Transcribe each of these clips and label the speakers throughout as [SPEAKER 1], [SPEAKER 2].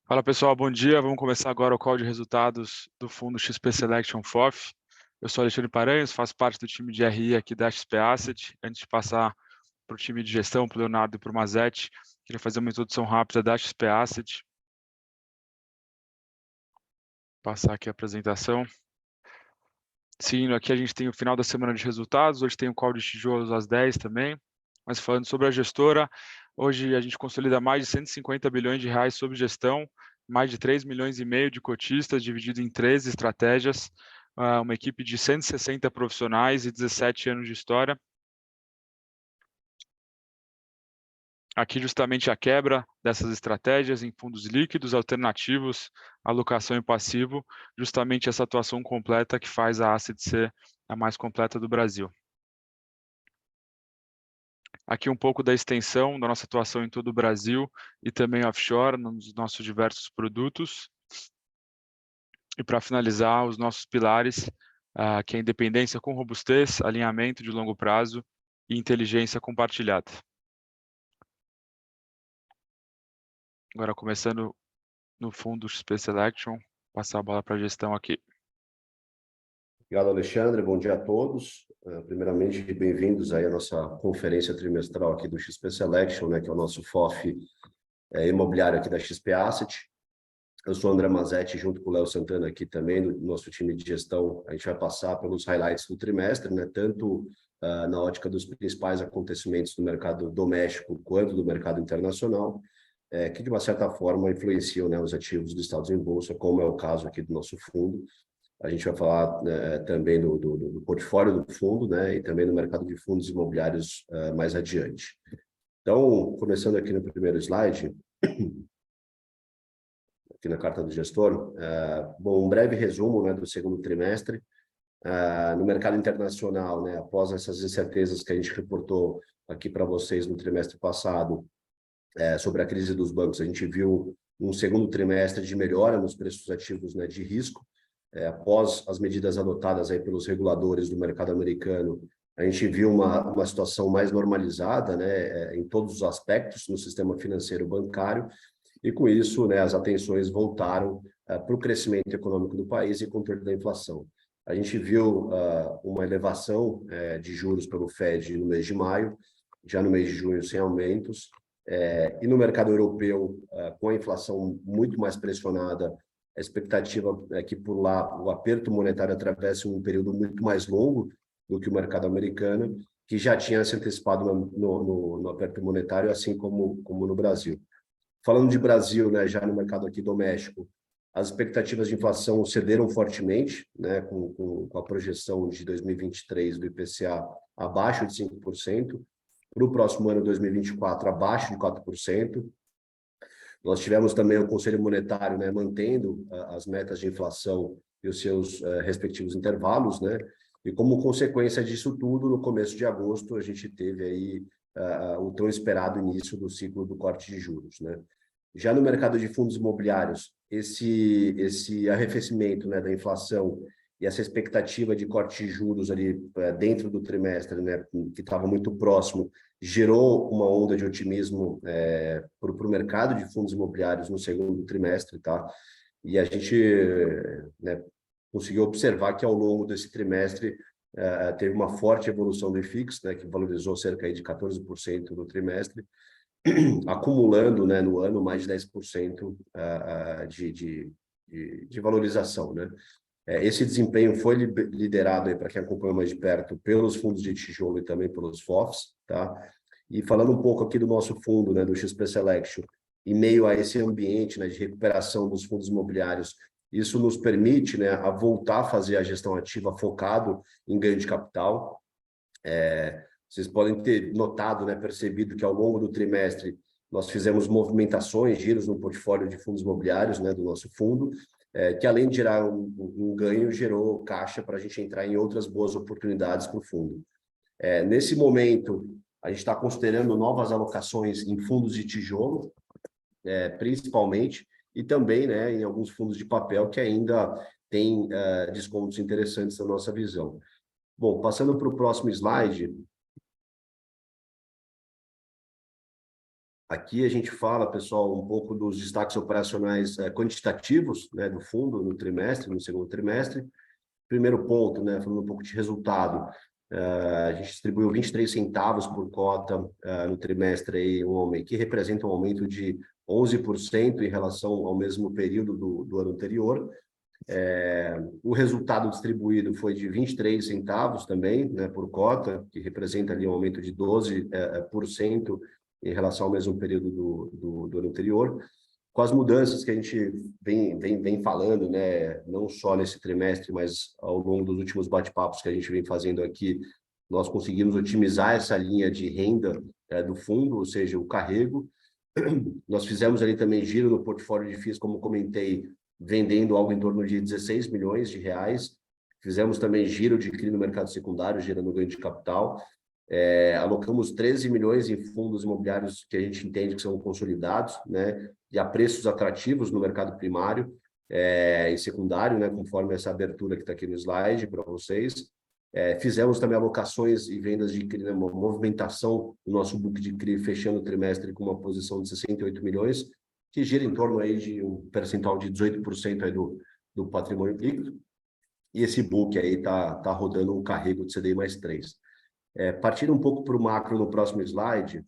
[SPEAKER 1] Fala pessoal, bom dia. Vamos começar agora o call de resultados do fundo XP Selection FOF. Eu sou Alexandre Paranhos, faço parte do time de RI aqui da XP Asset. Antes de passar para o time de gestão, para o Leonardo e para o Mazetti, queria fazer uma introdução rápida da XP Asset. Passar aqui a apresentação. Sim, aqui a gente tem o final da semana de resultados, hoje tem o call de tijolos às 10 também. Mas falando sobre a gestora, hoje a gente consolida mais de 150 bilhões de reais sob gestão, mais de 3 milhões e meio de cotistas, dividido em 13 estratégias, uma equipe de 160 profissionais e 17 anos de história. Aqui justamente a quebra dessas estratégias em fundos líquidos, alternativos, alocação e passivo, justamente essa atuação completa que faz a Asset ser a mais completa do Brasil. Aqui um pouco da extensão da nossa atuação em todo o Brasil e também offshore, nos nossos diversos produtos. E para finalizar, os nossos pilares, que é a independência com robustez, alinhamento de longo prazo e inteligência compartilhada. Agora, começando no fundo XP Selection, passar a bola para a gestão aqui.
[SPEAKER 2] Obrigado, Alexandre. Bom dia a todos. Primeiramente, bem-vindos aí à nossa conferência trimestral aqui do XP Selection, né, que é o nosso FOF imobiliário aqui da XP Asset. Eu sou o André Mazetti, junto com o Léo Santana aqui também, do nosso time de gestão. A gente vai passar pelos highlights do trimestre, né, tanto na ótica dos principais acontecimentos do mercado doméstico quanto do mercado internacional, que de uma certa forma influenciam, né, os ativos listados em bolsa, como é o caso aqui do nosso fundo. A gente vai falar também do portfólio do fundo, né, e também do mercado de fundos imobiliários mais adiante. Então, começando aqui no primeiro slide, aqui na carta do gestor, bom, um breve resumo, né, do segundo trimestre. No mercado internacional, né, após essas incertezas que a gente reportou aqui para vocês no trimestre passado, sobre a crise dos bancos, a gente viu um segundo trimestre de melhora nos preços ativos, né, de risco. Após as medidas adotadas aí pelos reguladores do mercado americano, a gente viu uma situação mais normalizada, né, em todos os aspectos no sistema financeiro bancário, e com isso, né, as atenções voltaram para o crescimento econômico do país e controle da inflação. A gente viu uma elevação de juros pelo Fed no mês de maio, já no mês de junho sem aumentos, e no mercado europeu, com a inflação muito mais pressionada, a expectativa é que por lá o aperto monetário atravesse um período muito mais longo do que o mercado americano, que já tinha se antecipado no aperto monetário, assim como no Brasil. Falando de Brasil, né, já no mercado aqui doméstico, as expectativas de inflação cederam fortemente, né, com a projeção de 2023 do IPCA abaixo de 5%, para o próximo ano, 2024, abaixo de 4%. Nós tivemos também o Conselho Monetário, né, mantendo as metas de inflação e os seus respectivos intervalos, né? E como consequência disso tudo, no começo de agosto, a gente teve aí o tão esperado início do ciclo do corte de juros, né? Já no mercado de fundos imobiliários, esse arrefecimento, né, da inflação e essa expectativa de corte de juros ali dentro do trimestre, né, que estava muito próximo, gerou uma onda de otimismo para o mercado de fundos imobiliários no segundo trimestre, tá? E a gente, né, conseguiu observar que ao longo desse trimestre teve uma forte evolução do IFIX, né, que valorizou cerca de 14% no trimestre, acumulando, né, no ano mais de 10% de valorização, né? Esse desempenho foi liderado, para quem acompanha mais de perto, pelos fundos de tijolo e também pelos FOFs, tá? E falando um pouco aqui do nosso fundo, né, do XP Selection, em meio a esse ambiente, né, de recuperação dos fundos imobiliários, isso nos permite, né, a voltar a fazer a gestão ativa focado em ganho de capital. Vocês podem ter notado, né, percebido que ao longo do trimestre nós fizemos movimentações, giros no portfólio de fundos imobiliários, né, do nosso fundo, que além de gerar um ganho, gerou caixa para a gente entrar em outras boas oportunidades para o fundo. Nesse momento, a gente está considerando novas alocações em fundos de tijolo, principalmente, e também, né, em alguns fundos de papel que ainda têm descontos interessantes na nossa visão. Bom, passando para o próximo slide, Aqui a gente fala, pessoal, um pouco dos destaques operacionais quantitativos, né, do fundo no trimestre, no segundo trimestre. Primeiro ponto, né, falando um pouco de resultado, a gente distribuiu 23 centavos por cota no trimestre, aí, que representa um aumento de 11% em relação ao mesmo período do ano anterior. O resultado distribuído foi de 23 centavos também, né, por cota, que representa ali um aumento de 12% em relação ao mesmo período do ano anterior. Com as mudanças que a gente vem falando, né, não só nesse trimestre, mas ao longo dos últimos bate-papos que a gente vem fazendo aqui, nós conseguimos otimizar essa linha de renda do fundo, ou seja, o carrego. Nós fizemos ali também giro no portfólio de FIIs, como comentei, vendendo algo em torno de 16 milhões de reais. Fizemos também giro de CRI no mercado secundário, gerando ganho de capital. Alocamos 13 milhões em fundos imobiliários que a gente entende que são consolidados, né, e a preços atrativos no mercado primário e secundário, né, conforme essa abertura que está aqui no slide para vocês. Fizemos também alocações e vendas de CRI, né, uma movimentação do nosso book de CRI, fechando o trimestre com uma posição de 68 milhões, que gira em torno aí de um percentual de 18% aí do patrimônio líquido. E esse book aí tá rodando um carrego de CDI mais 3. Partindo um pouco para o macro no próximo slide.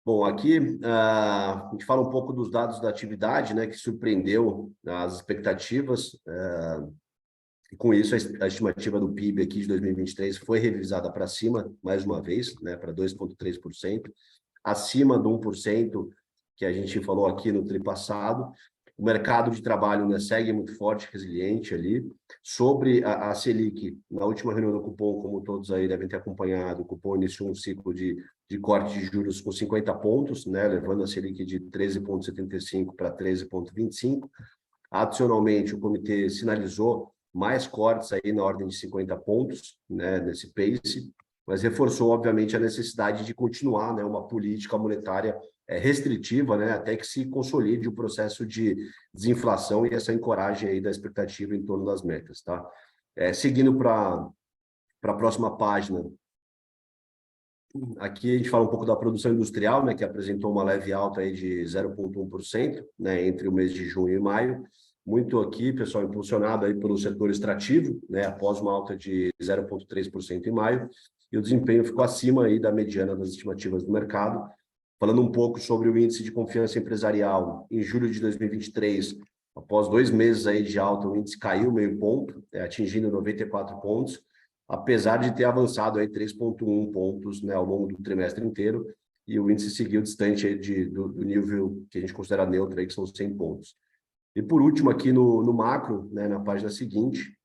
[SPEAKER 2] Bom, aqui a gente fala um pouco dos dados da atividade, né, que surpreendeu as expectativas, e com isso a estimativa do PIB aqui de 2023 foi revisada para cima, mais uma vez, né, para 2,3%, acima do 1% que a gente falou aqui no tri passado. O mercado de trabalho, né, segue muito forte, resiliente ali. Sobre a Selic, na última reunião do cupom, como todos aí devem ter acompanhado, o cupom iniciou um ciclo de corte de juros com 50 pontos, né, levando a Selic de 13,75 para 13,25. Adicionalmente, o comitê sinalizou mais cortes aí na ordem de 50 pontos, né, nesse pace, mas reforçou, obviamente, a necessidade de continuar, né, uma política monetária restritiva, né, até que se consolide o processo de desinflação e essa ancoragem aí da expectativa em torno das metas, tá? Seguindo para a próxima página, aqui a gente fala um pouco da produção industrial, né, que apresentou uma leve alta aí de 0,1%, né, entre o mês de junho e maio. Muito aqui, pessoal, impulsionado aí pelo setor extrativo, né, após uma alta de 0,3% em maio, e o desempenho ficou acima aí da mediana das estimativas do mercado. Falando um pouco sobre o índice de confiança empresarial, em julho de 2023, após 2 meses aí de alta, o índice caiu meio ponto, atingindo 94 pontos, apesar de ter avançado aí 3,1 pontos, né, ao longo do trimestre inteiro, e o índice seguiu distante aí do nível que a gente considera neutro, aí, que são 100 pontos. E por último, aqui no macro, né, na página seguinte,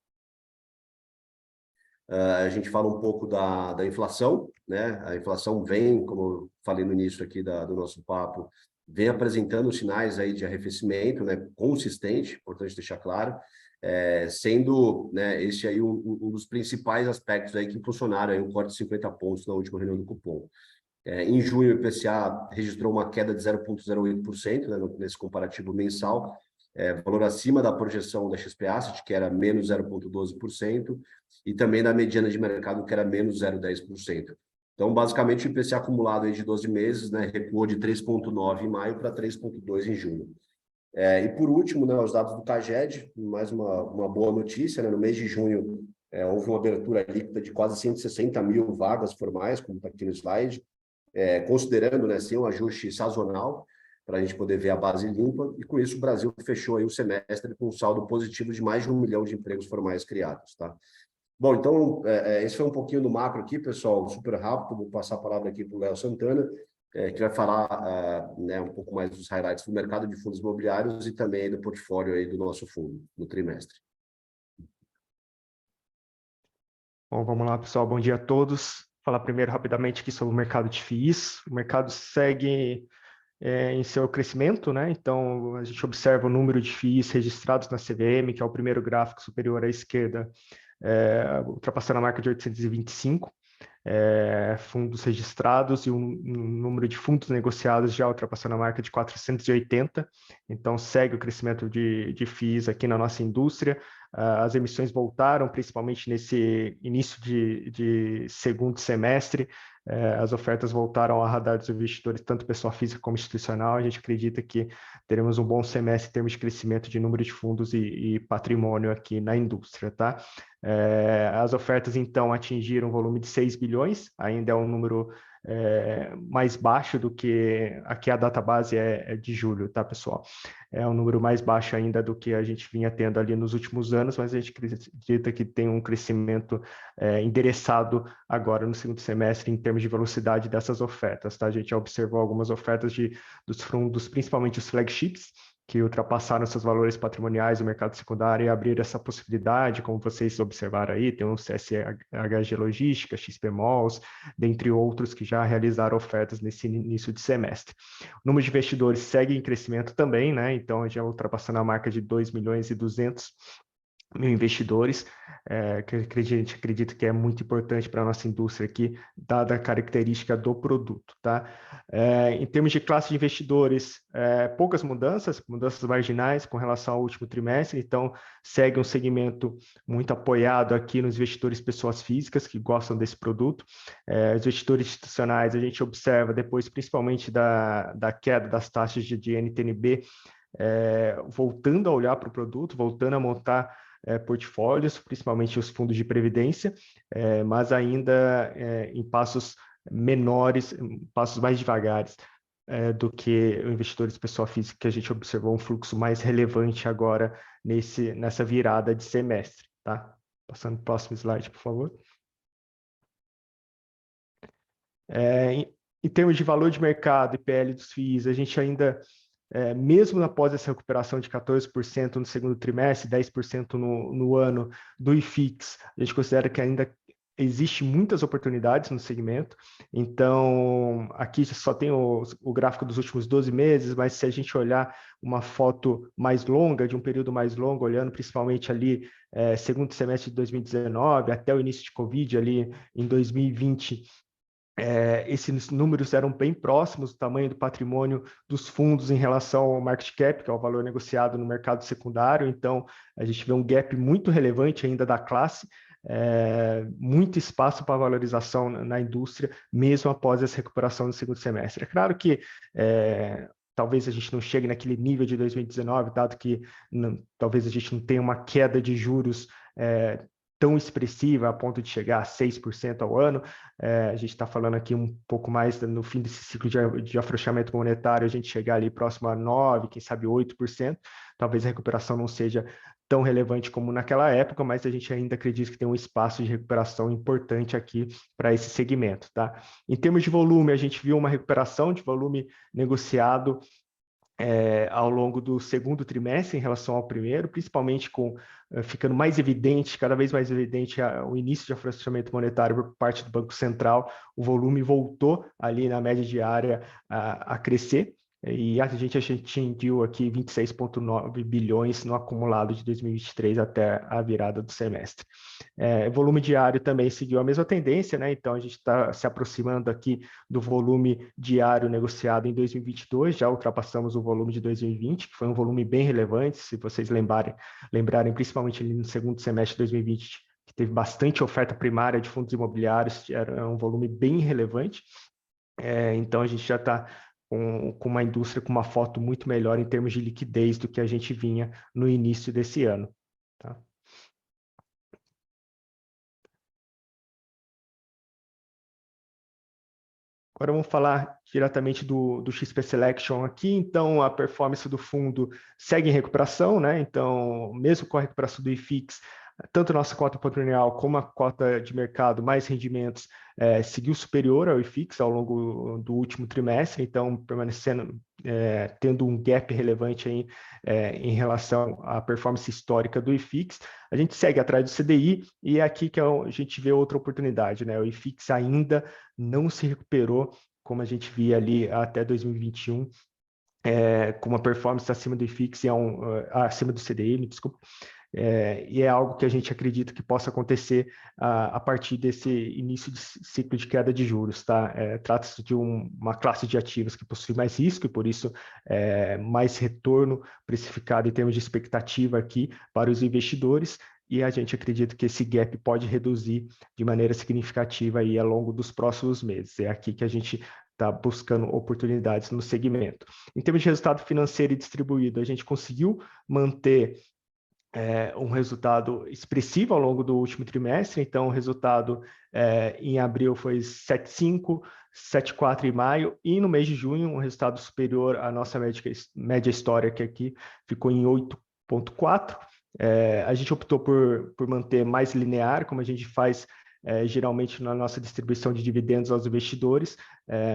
[SPEAKER 2] a gente fala um pouco da inflação, né? A inflação vem, como eu falei no início aqui do nosso papo, vem apresentando sinais aí de arrefecimento, né, consistente, importante deixar claro, sendo, né, esse aí um dos principais aspectos aí que impulsionaram aí um corte de 50 pontos na última reunião do cupom. Em junho, o IPCA registrou uma queda de 0,08%, né, nesse comparativo mensal, valor acima da projeção da XP Asset, que era menos 0,12%, e também da mediana de mercado, que era menos 0,10%. Então, basicamente, o IPCA acumulado aí de 12 meses, né, recuou de 3,9 em maio para 3,2 em junho. E por último, né, os dados do CAGED, mais uma boa notícia, né, no mês de junho houve uma abertura líquida de quase 160 mil vagas formais, como está aqui no slide, considerando, né, sem um ajuste sazonal, para a gente poder ver a base limpa, e com isso o Brasil fechou aí o semestre com um saldo positivo de mais de 1 milhão de empregos formais criados, tá? Bom, então, esse foi um pouquinho do macro aqui, pessoal, super rápido. Vou passar a palavra aqui para o Léo Santana, que vai falar né, um pouco mais dos highlights do mercado de fundos imobiliários e também do portfólio aí do nosso fundo, no trimestre.
[SPEAKER 3] Bom, vamos lá, pessoal. Bom dia a todos. Vou falar primeiro rapidamente aqui sobre o mercado de FIIs. O mercado segue em seu crescimento, né? Então, a gente observa o número de FIIs registrados na CVM, que é o primeiro gráfico superior à esquerda, ultrapassando a marca de 825. fundos registrados e um número de fundos negociados já ultrapassando a marca de 480, então segue o crescimento de FIIs aqui na nossa indústria. As emissões voltaram, principalmente nesse início de segundo semestre, as ofertas voltaram ao radar dos investidores, tanto pessoa física como institucional. A gente acredita que teremos um bom semestre em termos de crescimento de número de fundos e patrimônio aqui na indústria, tá? As ofertas, então, atingiram um volume de 6 bilhões, ainda é um número mais baixo do que aqui a database é de julho, tá, pessoal? É um número mais baixo ainda do que a gente vinha tendo ali nos últimos anos, mas a gente acredita que tem um crescimento endereçado agora no segundo semestre em termos de velocidade dessas ofertas, tá? A gente já observou algumas ofertas dos fundos, principalmente os flagships, que ultrapassaram seus valores patrimoniais no mercado secundário e abriram essa possibilidade, como vocês observaram aí, tem o CSHG Logística, XP Malls, dentre outros que já realizaram ofertas nesse início de semestre. O número de investidores segue em crescimento também, né? Então, já ultrapassando a marca de 2.200.000 investidores, que a gente acredita que é muito importante para a nossa indústria aqui, dada a característica do produto, tá? Em termos de classe de investidores, poucas mudanças marginais com relação ao último trimestre, então segue um segmento muito apoiado aqui nos investidores pessoas físicas que gostam desse produto. Os investidores institucionais, a gente observa depois, principalmente da queda das taxas de NTNB, voltando a olhar para o produto, voltando a montar portfólios, principalmente os fundos de previdência, mas ainda em passos menores, passos mais devagares do que o investidor de pessoa física, que a gente observou um fluxo mais relevante agora nessa virada de semestre, tá? Passando para o próximo slide, por favor. Em termos de valor de mercado e PL dos FIIs, a gente ainda, mesmo após essa recuperação de 14% no segundo trimestre, 10% no ano do IFIX, a gente considera que ainda existe muitas oportunidades no segmento. Então, aqui só tem o gráfico dos últimos 12 meses, mas se a gente olhar uma foto mais longa, de um período mais longo, olhando principalmente ali segundo semestre de 2019 até o início de Covid ali em 2020, esses números eram bem próximos do tamanho do patrimônio dos fundos em relação ao market cap, que é o valor negociado no mercado secundário. Então, a gente vê um gap muito relevante ainda da classe, muito espaço para valorização na indústria, mesmo após essa recuperação no segundo semestre. É claro que talvez a gente não chegue naquele nível de 2019, dado que talvez a gente não tenha uma queda de juros tão expressiva a ponto de chegar a 6% ao ano. A gente está falando aqui um pouco mais no fim desse ciclo de afrouxamento monetário, a gente chegar ali próximo a 9%, quem sabe 8%. Talvez a recuperação não seja tão relevante como naquela época, mas a gente ainda acredita que tem um espaço de recuperação importante aqui para esse segmento, tá? Em termos de volume, a gente viu uma recuperação de volume negociado ao longo do segundo trimestre em relação ao primeiro, principalmente ficando mais evidente, cada vez mais evidente o início de afrouxamento monetário por parte do Banco Central. O volume voltou ali na média diária a crescer, e a gente atingiu aqui 26,9 bilhões no acumulado de 2023 até a virada do semestre. Volume diário também seguiu a mesma tendência, né? Então a gente está se aproximando aqui do volume diário negociado em 2022, já ultrapassamos o volume de 2020, que foi um volume bem relevante, se vocês lembrarem principalmente ali no segundo semestre de 2020, que teve bastante oferta primária de fundos imobiliários, era um volume bem relevante. Então a gente já está com uma indústria com uma foto muito melhor em termos de liquidez do que a gente vinha no início desse ano, tá? Agora vamos falar diretamente do XP Selection aqui. Então, a performance do fundo segue em recuperação, né? Então, mesmo com a recuperação do IFIX, tanto a nossa cota patrimonial como a cota de mercado mais rendimentos seguiu superior ao IFIX ao longo do último trimestre, então permanecendo, tendo um gap relevante aí, em relação à performance histórica do IFIX. A gente segue atrás do CDI e é aqui que a gente vê outra oportunidade, né? O IFIX ainda não se recuperou como a gente via ali até 2021, com uma performance acima do IFIX e acima do CDI, me desculpa. e é algo que a gente acredita que possa acontecer a partir desse início de ciclo de queda de juros, tá? Trata-se de uma classe de ativos que possui mais risco e, por isso, mais retorno precificado em termos de expectativa aqui para os investidores, e a gente acredita que esse gap pode reduzir de maneira significativa aí ao longo dos próximos meses. É aqui que a gente está buscando oportunidades no segmento. Em termos de resultado financeiro e distribuído, a gente conseguiu manter um resultado expressivo ao longo do último trimestre. Então, o resultado em abril foi 7,5, 7,4 em maio, e no mês de junho, um resultado superior à nossa média histórica aqui, ficou em 8,4. A gente optou por manter mais linear, como a gente faz geralmente na nossa distribuição de dividendos aos investidores,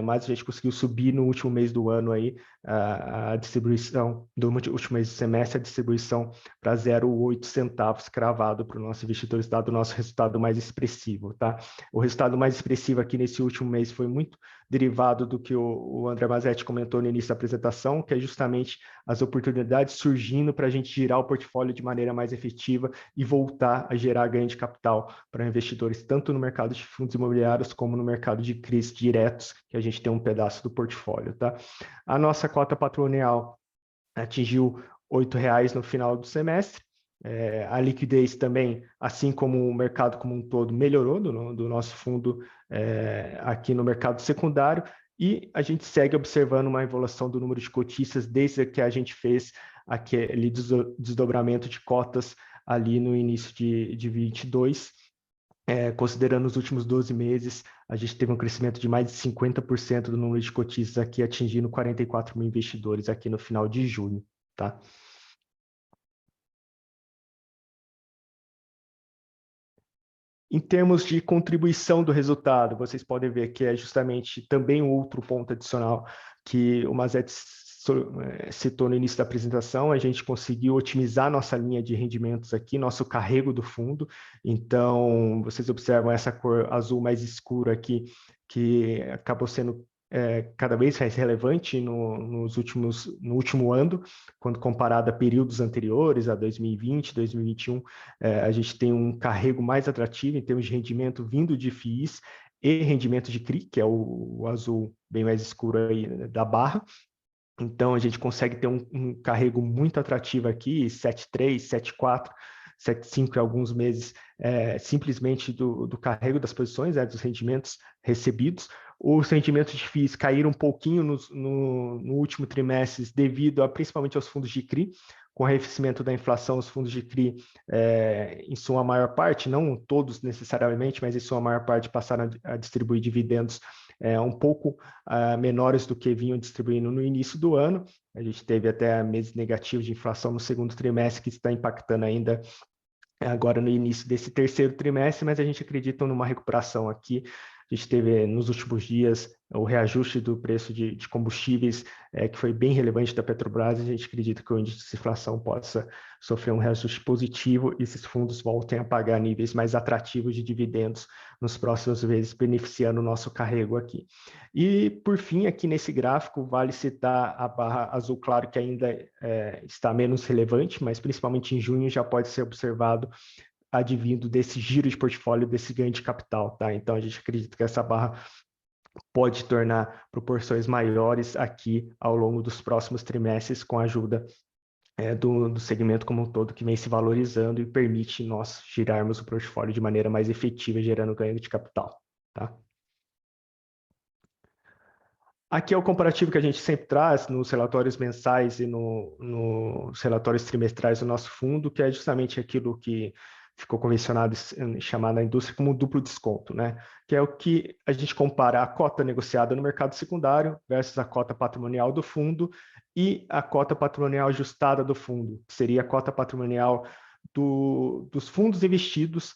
[SPEAKER 3] mas a gente conseguiu subir no último mês do ano aí a distribuição, do último mês do semestre, a distribuição para 0,8 centavos cravado para os nossos investidores, dado o nosso resultado mais expressivo, tá? O resultado mais expressivo aqui nesse último mês foi muito derivado do que o André Mazetti comentou no início da apresentação, que é justamente as oportunidades surgindo para a gente girar o portfólio de maneira mais efetiva e voltar a gerar ganho de capital para investidores, tanto no mercado de fundos imobiliários como no mercado de CRIs diretos, que a gente tem um pedaço do portfólio, tá? A nossa cota patrimonial atingiu R$ 8,00 no final do semestre. A liquidez também, assim como o mercado como um todo, melhorou do nosso fundo aqui no mercado secundário, e a gente segue observando uma evolução do número de cotistas desde que a gente fez aquele desdobramento de cotas ali no início de 22. Considerando os últimos 12 meses, a gente teve um crescimento de mais de 50% do número de cotistas aqui, atingindo 44 mil investidores aqui no final de junho, tá? Em termos de contribuição do resultado, vocês podem ver que é justamente também outro ponto adicional que o Mazetti citou no início da apresentação. A gente conseguiu otimizar nossa linha de rendimentos aqui, nosso carrego do fundo. Então, vocês observam essa cor azul mais escura aqui, que acabou sendo cada vez mais relevante no último ano, quando comparado a períodos anteriores, a 2020, 2021, a gente tem um carrego mais atrativo em termos de rendimento vindo de FIIs e rendimento de CRI, que é o azul bem mais escuro aí da barra. Então, a gente consegue ter um carrego muito atrativo aqui, 7,3, 7,4, 7,5 em alguns meses, simplesmente do carrego das posições, dos rendimentos recebidos. Os rendimentos de FIIs caíram um pouquinho no último trimestre, devido principalmente aos fundos de CRI. Com o arrefecimento da inflação, os fundos de CRI, em sua maior parte, não todos necessariamente, mas em sua maior parte, passaram a distribuir dividendos um pouco menores do que vinham distribuindo no início do ano. A gente teve até meses negativos de inflação no segundo trimestre, que está impactando ainda agora no início desse terceiro trimestre, mas a gente acredita numa recuperação aqui. A gente teve nos últimos dias o reajuste do preço de combustíveis, que foi bem relevante da Petrobras. A gente acredita que o índice de inflação possa sofrer um reajuste positivo e esses fundos voltem a pagar níveis mais atrativos de dividendos nos próximos meses, beneficiando o nosso carrego aqui. E, por fim, aqui nesse gráfico, vale citar a barra azul claro, que ainda está menos relevante, mas principalmente em junho já pode ser observado advindo desse giro de portfólio, desse ganho de capital, tá? Então, a gente acredita que essa barra pode tornar proporções maiores aqui ao longo dos próximos trimestres, com a ajuda do segmento como um todo, que vem se valorizando e permite nós girarmos o portfólio de maneira mais efetiva, gerando ganho de capital, tá? Aqui é o comparativo que a gente sempre traz nos relatórios mensais e nos relatórios trimestrais do nosso fundo, que é justamente aquilo que ficou convencionado chamar na indústria como duplo desconto, né? Que é o que a gente compara a cota negociada no mercado secundário versus a cota patrimonial do fundo e a cota patrimonial ajustada do fundo, que seria a cota patrimonial dos fundos investidos,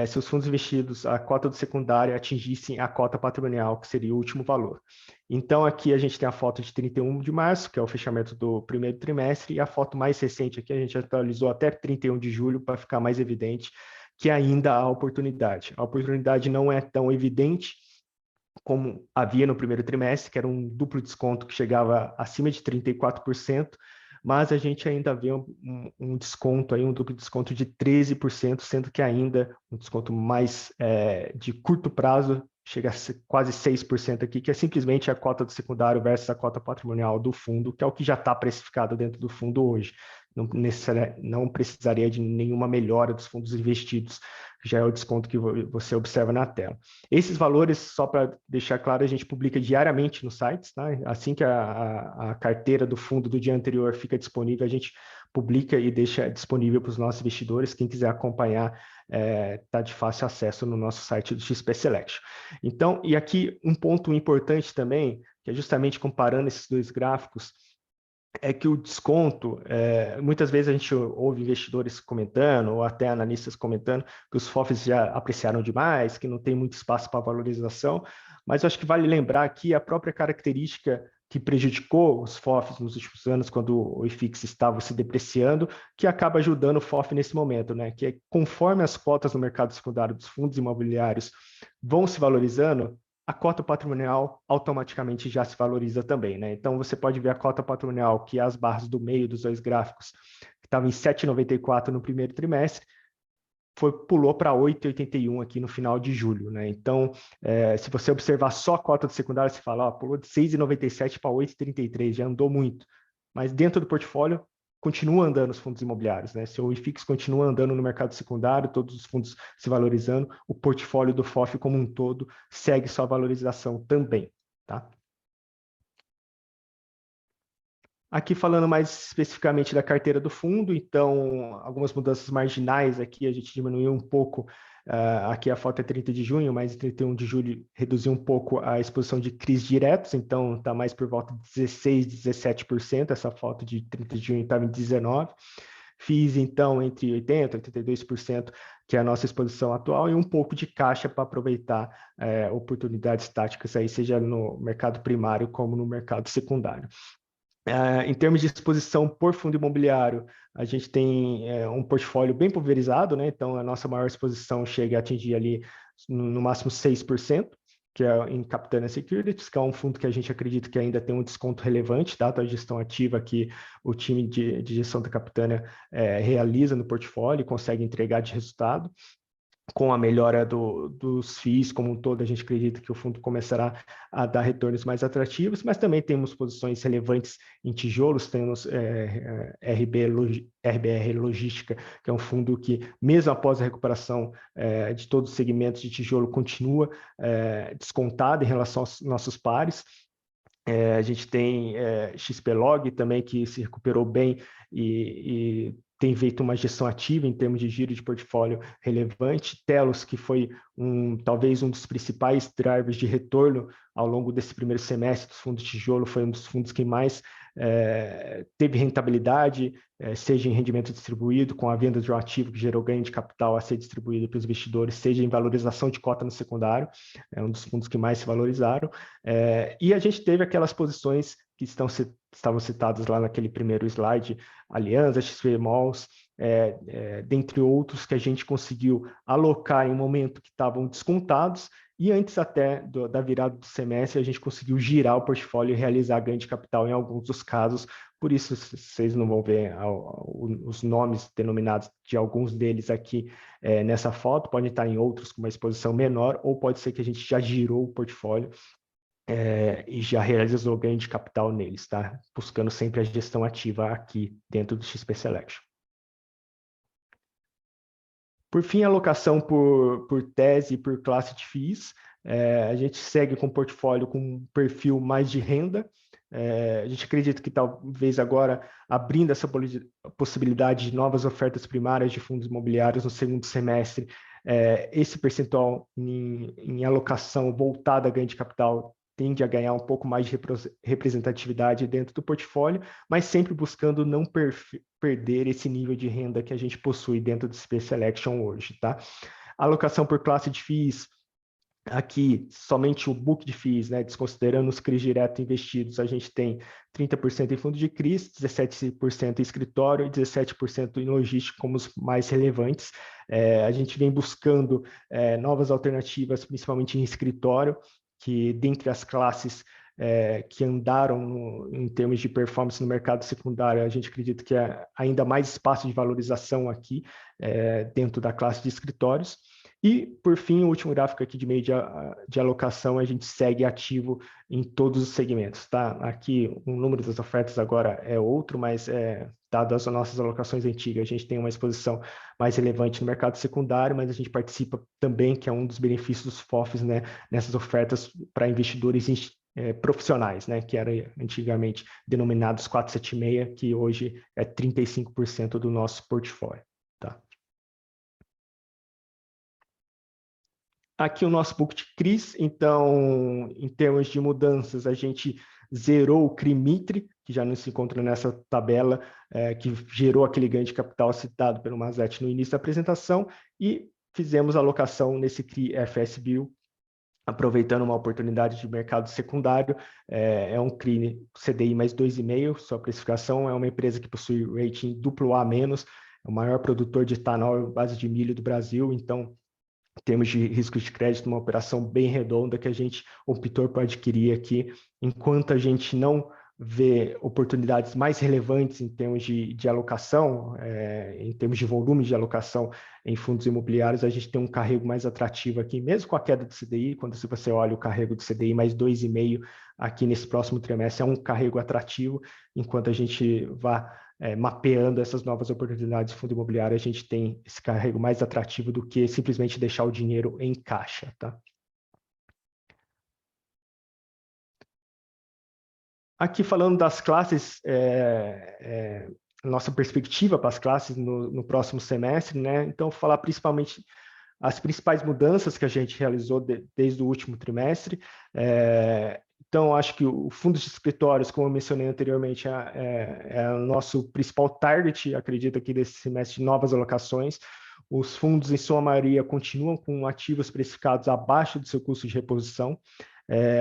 [SPEAKER 3] se os fundos investidos, a cota do secundário atingissem a cota patrimonial, que seria o último valor. Então, aqui a gente tem a foto de 31 de março, que é o fechamento do primeiro trimestre, e a foto mais recente aqui a gente atualizou até 31 de julho, para ficar mais evidente que ainda há oportunidade. A oportunidade não é tão evidente como havia no primeiro trimestre, que era um duplo desconto que chegava acima de 34%, mas a gente ainda vê um desconto, aí, um duplo desconto de 13%, sendo que ainda um desconto mais de curto prazo, chega a ser quase 6% aqui, que é simplesmente a cota do secundário versus a cota patrimonial do fundo, que é o que já está precificado dentro do fundo hoje. Não precisaria de nenhuma melhora dos fundos investidos, já é o desconto que você observa na tela. Esses valores, só para deixar claro, a gente publica diariamente nos sites, tá? Assim que a carteira do fundo do dia anterior fica disponível, a gente publica e deixa disponível para os nossos investidores. Quem quiser acompanhar, está de fácil acesso no nosso site do XP Selection. Então, e aqui um ponto importante também, que é justamente comparando esses dois gráficos, é que o desconto, muitas vezes a gente ouve investidores comentando, ou até analistas comentando, que os FOFs já apreciaram demais, que não tem muito espaço para valorização, mas eu acho que vale lembrar aqui a própria característica que prejudicou os FOFs nos últimos anos, quando o IFIX estava se depreciando, que acaba ajudando o FOF nesse momento, né? Que é conforme as cotas no mercado secundário dos fundos imobiliários vão se valorizando, a cota patrimonial automaticamente já se valoriza também, né? Então, você pode ver a cota patrimonial, que é as barras do meio dos dois gráficos, que estava em 7,94 no primeiro trimestre, pulou para 8,81 aqui no final de julho, né? Então, se você observar só a cota do secundário, você fala, ó, pulou de 6,97 para 8,33, já andou muito. Mas dentro do portfólio, continua andando os fundos imobiliários, né? Se o IFIX continua andando no mercado secundário, todos os fundos se valorizando, o portfólio do FOF como um todo segue sua valorização também, tá? Aqui falando mais especificamente da carteira do fundo, então algumas mudanças marginais aqui, a gente diminuiu um pouco, aqui a foto é 30 de junho, mas 31 de julho reduziu um pouco a exposição de CRIs diretos, então está mais por volta de 16%, 17%, essa foto de 30 de junho estava em 19%. FIIs, então, entre 80% e 82%, que é a nossa exposição atual, e um pouco de caixa para aproveitar oportunidades táticas, aí, seja no mercado primário como no mercado secundário. Em termos de exposição por fundo imobiliário, a gente tem um portfólio bem pulverizado, né? Então, a nossa maior exposição chega a atingir ali no máximo 6%, que é em Capitânia Securities, que é um fundo que a gente acredita que ainda tem um desconto relevante, dado a gestão ativa que o time de gestão da Capitânia realiza no portfólio e consegue entregar de resultado. Com a melhora dos FIIs como um todo, a gente acredita que o fundo começará a dar retornos mais atrativos, mas também temos posições relevantes em tijolos, temos RBR Logística, que é um fundo que, mesmo após a recuperação de todos os segmentos de tijolo, continua descontado em relação aos nossos pares. A gente tem XPlog também, que se recuperou bem e tem feito uma gestão ativa em termos de giro de portfólio relevante. Telos, que foi talvez um dos principais drivers de retorno ao longo desse primeiro semestre dos fundos de tijolo, foi um dos fundos que mais teve rentabilidade, seja em rendimento distribuído, com a venda de um ativo que gerou ganho de capital a ser distribuído para os investidores, seja em valorização de cota no secundário, é um dos fundos que mais se valorizaram. E a gente teve aquelas posições que estavam citadas lá naquele primeiro slide, Aliança, XP Malls, dentre outros que a gente conseguiu alocar em um momento que estavam descontados, e antes até da virada do semestre, a gente conseguiu girar o portfólio e realizar ganho de capital em alguns dos casos. Por isso, vocês não vão ver os nomes denominados de alguns deles aqui nessa foto, podem estar em outros com uma exposição menor, ou pode ser que a gente já girou o portfólio e já realizou ganho de capital neles, tá? Buscando sempre a gestão ativa aqui dentro do XP Selection. Por fim, a alocação por tese e por classe de FIIs. A gente segue com um portfólio com um perfil mais de renda. A gente acredita que talvez agora, abrindo essa possibilidade de novas ofertas primárias de fundos imobiliários no segundo semestre, esse percentual em alocação voltada a ganho de capital tende a ganhar um pouco mais de representatividade dentro do portfólio, mas sempre buscando não perder esse nível de renda que a gente possui dentro do XP Selection hoje, tá? A alocação por classe de FIIs, aqui somente o book de FIIs, né, desconsiderando os CRIs direto investidos, a gente tem 30% em fundo de CRIs, 17% em escritório e 17% em logística como os mais relevantes. A gente vem buscando novas alternativas, principalmente em escritório, que dentre as classes que andaram em termos de performance no mercado secundário, a gente acredita que há ainda mais espaço de valorização aqui dentro da classe de escritórios. E, por fim, o último gráfico aqui de meio de alocação, a gente segue ativo em todos os segmentos, tá? Aqui o número das ofertas agora é outro, mas dadas as nossas alocações antigas, a gente tem uma exposição mais relevante no mercado secundário, mas a gente participa também, que é um dos benefícios dos FOFs, né, nessas ofertas para investidores profissionais, né, que eram antigamente denominados 476, que hoje é 35% do nosso portfólio, tá? Aqui o nosso book de CRIs, então, em termos de mudanças, a gente zerou o CRIMITRE, que já não se encontra nessa tabela, que gerou aquele ganho de capital citado pelo Mazzetti no início da apresentação, e fizemos alocação nesse CRI FSBio, aproveitando uma oportunidade de mercado secundário. É um CRI CDI mais 2,5, sua precificação, é uma empresa que possui rating AA-, é o maior produtor de etanol à base de milho do Brasil, então temos de risco de crédito, uma operação bem redonda que a gente optou por adquirir aqui, enquanto a gente não vê oportunidades mais relevantes em termos de alocação, em termos de volume de alocação em fundos imobiliários, a gente tem um carrego mais atrativo aqui, mesmo com a queda do CDI, quando você olha o carrego do CDI mais 2,5 aqui nesse próximo trimestre, é um carrego atrativo, enquanto a gente vai mapeando essas novas oportunidades de fundo imobiliário, a gente tem esse carrego mais atrativo do que simplesmente deixar o dinheiro em caixa, tá? Aqui falando das classes, nossa perspectiva para as classes no próximo semestre, né? Então, falar principalmente as principais mudanças que a gente realizou desde o último trimestre. Então, acho que o fundo de escritórios, como eu mencionei anteriormente, é o nosso principal target, acredito aqui desse semestre, de novas alocações. Os fundos, em sua maioria, continuam com ativos precificados abaixo do seu custo de reposição.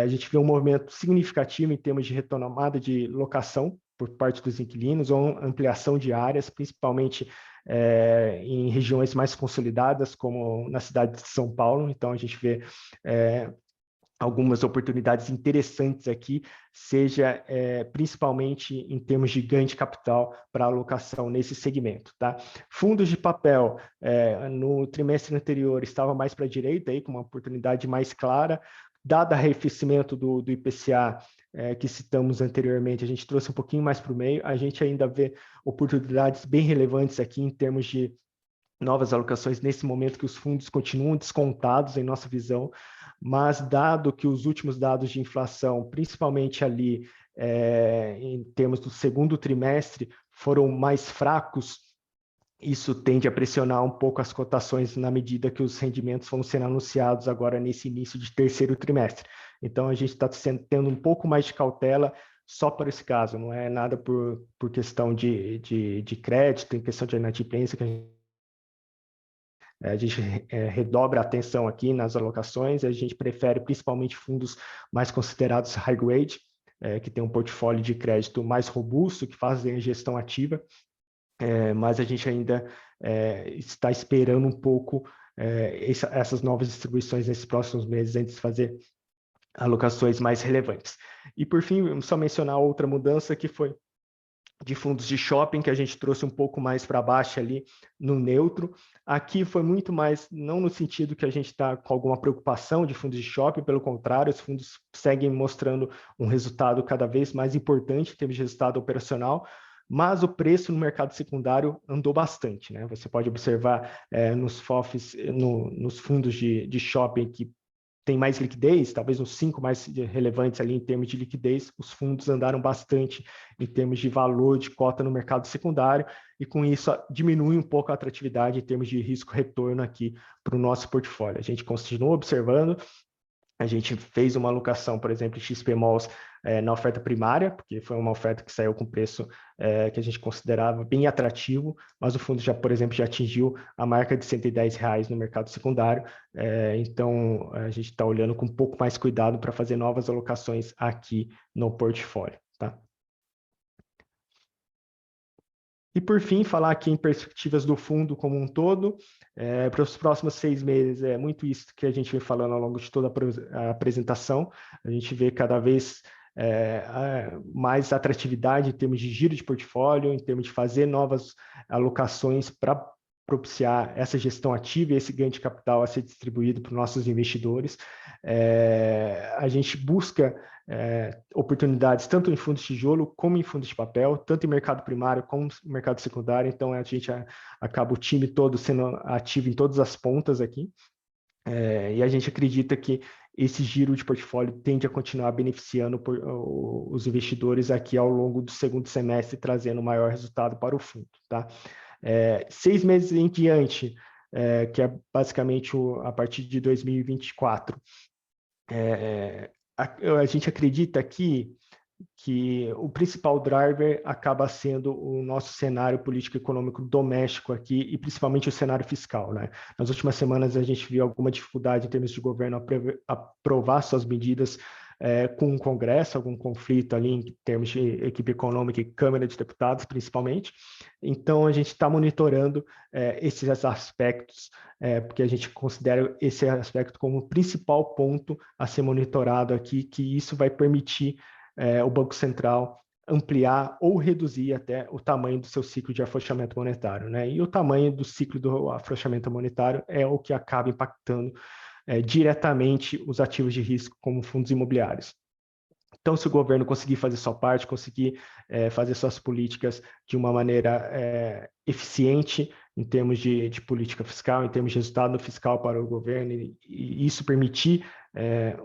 [SPEAKER 3] A gente vê um movimento significativo em termos de retomada de locação por parte dos inquilinos ou ampliação de áreas, principalmente em regiões mais consolidadas, como na cidade de São Paulo. Então, a gente vê algumas oportunidades interessantes aqui, seja principalmente em termos de ganho de capital para alocação nesse segmento, tá? Fundos de papel, no trimestre anterior, estava mais para a direita, aí, com uma oportunidade mais clara. Dado o arrefecimento do IPCA, que citamos anteriormente, a gente trouxe um pouquinho mais para o meio, a gente ainda vê oportunidades bem relevantes aqui em termos de novas alocações nesse momento que os fundos continuam descontados em nossa visão, mas dado que os últimos dados de inflação, principalmente ali em termos do segundo trimestre, foram mais fracos, isso tende a pressionar um pouco as cotações na medida que os rendimentos vão sendo anunciados agora nesse início de terceiro trimestre. Então, a gente está tendo um pouco mais de cautela só para esse caso, não é nada por questão de crédito, em questão de inadimplência, que a gente redobra a atenção aqui nas alocações, a gente prefere principalmente fundos mais considerados high grade, que tem um portfólio de crédito mais robusto, que fazem a gestão ativa, mas a gente ainda está esperando um pouco essas novas distribuições nesses próximos meses antes de fazer alocações mais relevantes. E, por fim, só mencionar outra mudança que foi de fundos de shopping, que a gente trouxe um pouco mais para baixo ali no neutro. Aqui foi muito mais, não no sentido que a gente está com alguma preocupação de fundos de shopping, pelo contrário, os fundos seguem mostrando um resultado cada vez mais importante em termos de resultado operacional, mas o preço no mercado secundário andou bastante, né? Você pode observar nos FOFs, nos fundos de shopping que tem mais liquidez, talvez os 5 mais relevantes ali em termos de liquidez, os fundos andaram bastante em termos de valor de cota no mercado secundário, e com isso diminui um pouco a atratividade em termos de risco-retorno aqui para o nosso portfólio. A gente continua observando, a gente fez uma alocação, por exemplo, em XPMOLs na oferta primária, porque foi uma oferta que saiu com preço que a gente considerava bem atrativo, mas o fundo já, por exemplo, já atingiu a marca de R$110 no mercado secundário, então a gente está olhando com um pouco mais cuidado para fazer novas alocações aqui no portfólio, tá? E, por fim, falar aqui em perspectivas do fundo como um todo, para os próximos 6 meses, é muito isso que a gente vem falando ao longo de toda a apresentação. A gente vê cada vez mais atratividade em termos de giro de portfólio, em termos de fazer novas alocações para propiciar essa gestão ativa e esse ganho de capital a ser distribuído para os nossos investidores. A gente busca oportunidades tanto em fundos de tijolo como em fundos de papel, tanto em mercado primário como em mercado secundário, então a gente acaba o time todo sendo ativo em todas as pontas aqui, e a gente acredita que esse giro de portfólio tende a continuar beneficiando os investidores aqui ao longo do segundo semestre, trazendo maior resultado para o fundo, tá? 6 meses em diante, que é basicamente a partir de 2024, a gente acredita aqui que o principal driver acaba sendo o nosso cenário político-econômico doméstico aqui e principalmente o cenário fiscal, né? Nas últimas semanas a gente viu alguma dificuldade em termos de governo aprovar suas medidas com o Congresso, algum conflito ali em termos de equipe econômica e Câmara de Deputados, principalmente. Então, a gente está monitorando esses aspectos, porque a gente considera esse aspecto como o principal ponto a ser monitorado aqui, que isso vai permitir o Banco Central ampliar ou reduzir até o tamanho do seu ciclo de afrouxamento monetário, né? E o tamanho do ciclo do afrouxamento monetário é o que acaba impactando diretamente os ativos de risco, como fundos imobiliários. Então, se o governo conseguir fazer sua parte, conseguir fazer suas políticas de uma maneira eficiente em termos de política fiscal, em termos de resultado fiscal para o governo, e isso permitir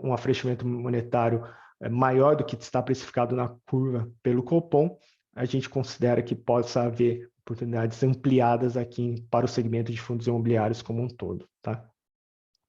[SPEAKER 3] um afrouxamento monetário maior do que está precificado na curva pelo Copom, a gente considera que possa haver oportunidades ampliadas aqui para o segmento de fundos imobiliários como um todo, tá?